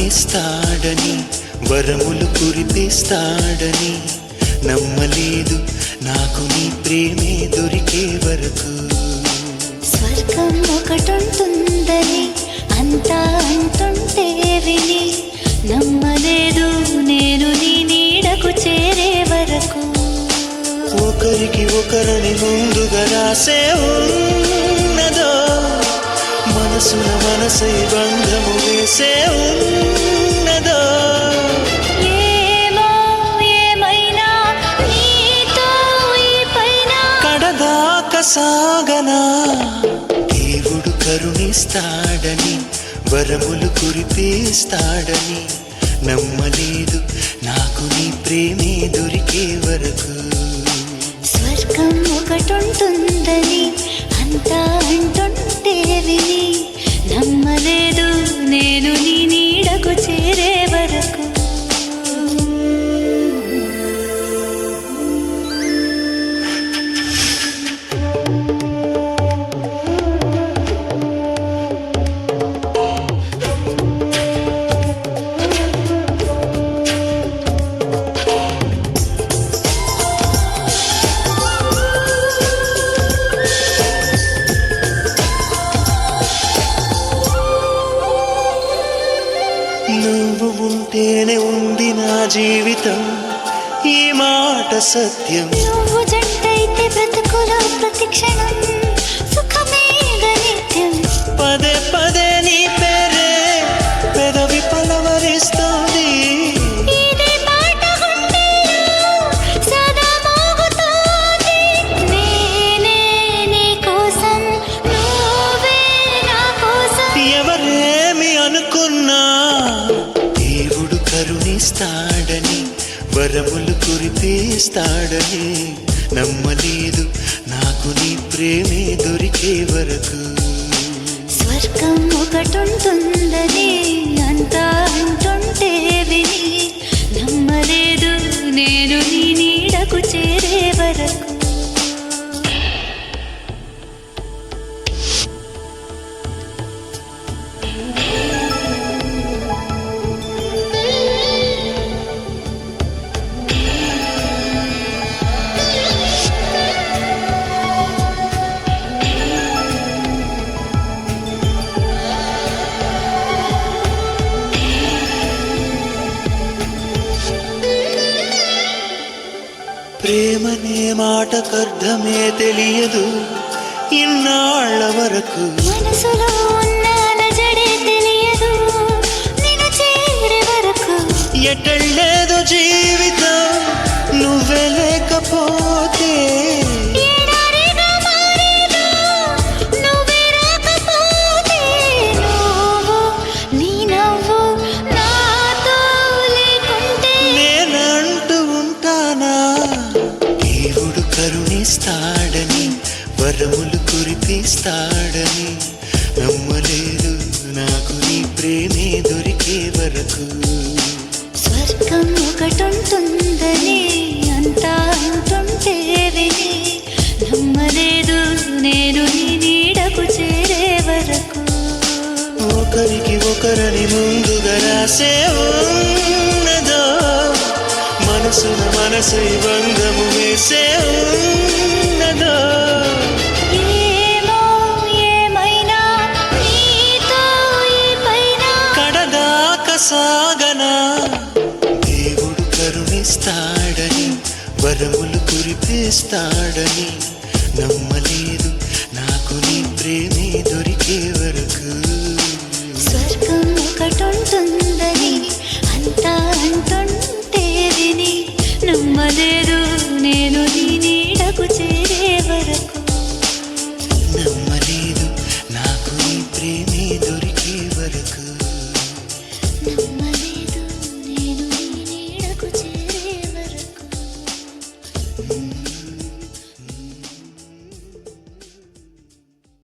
కరుణిస్తాడని వరములు కురిపిస్తాడని నమ్మలేదు నాకు నీ ప్రేమే దొరికే వరకు. స్వర్గం ఒకటుంటుందని అంతా అంటుంటే విని నమ్మలేదు నేను నీ నీడకు చేరే వరకు. ఒకరికి ఒకరని ముందుగా రాసే ఉన్నదో మనసున మనసై బంధము వేసే ఉన్నదో. ఏమో ఏమైనా నీతో ఈ పైన కడదాకా సాగనా. దేవుడు కరుణిస్తాడని వరములు కురిపిస్తాడని నమ్మలేదు నాకు నీ ప్రేమే దొరికే వరకు. స్వర్గం ఒకటుంటుందని అంతా అంటుంటే విని నమ్మలేదు నేను నీ నీడకు చేరే వరకు. నువ్వు ఉంటేనే ఉంది నా జీవితం ఈ మాట సత్యం. నువ్వు జంటైతే బ్రతుకులో ప్రతిక్షణం సుఖమే నిత్యం. పదే పదే నీ పేరే పెదవి పలవరిస్తోంది. ఇదే పాట గుండెలో సదా మోగుతోంది. నేనే నీ కోసం నువ్వే నా కోసం. ఎవరేమి అనుకున్నా దేవుడు కరుణిస్తాడని వరములు కురిపిస్తాడని నమ్మలేదు నాకు నీ ప్రేమే దొరికే వరకు. స్వర్గం ఒకటుంటుందని అంతా అంటుంటే విని నమ్మలేదు నేను నీ నీడకు చేరే వరకు. ప్రేమనే మాటకర్థమే తెలియదు ఇన్నాళ్ల వరకు. మనసులో ఉన్న అలజడే తెలియదు నిన్ను చేరే వరకు. ఎటళ్ళేదో జీవితం నువ్వే లేకపోతే. ఎడారిగా మారేదో నువ్వే రాకపోతే. నువ్వు నీ నవ్వు నాతో లేకుంటే నేనంటూ ఉంటానా. దేవుడు కరుణిస్తాడని వరములు కురిపిస్తాడని నమ్మలేదు నాకు నీ ప్రేమే దొరికే వరకు. స్వర్గం ఒకటుంటుందని అంతా అంటుంటే విని నమ్మలేదు నేను నీ నీడకు చేరే వరకు. ఒకరికి ఒకరని ముందుగా రాసే ఉన్నదో మనసున మనసై బంధము వేసే ఉన్నదో. ఏమో ఏమైనా నీతో ఈ పైన కడదాకా సాగనా. దేవుడు కరుణిస్తాడని వరములు కురిపిస్తాడని నమ్మలేదు నాకు నీ ప్రేమే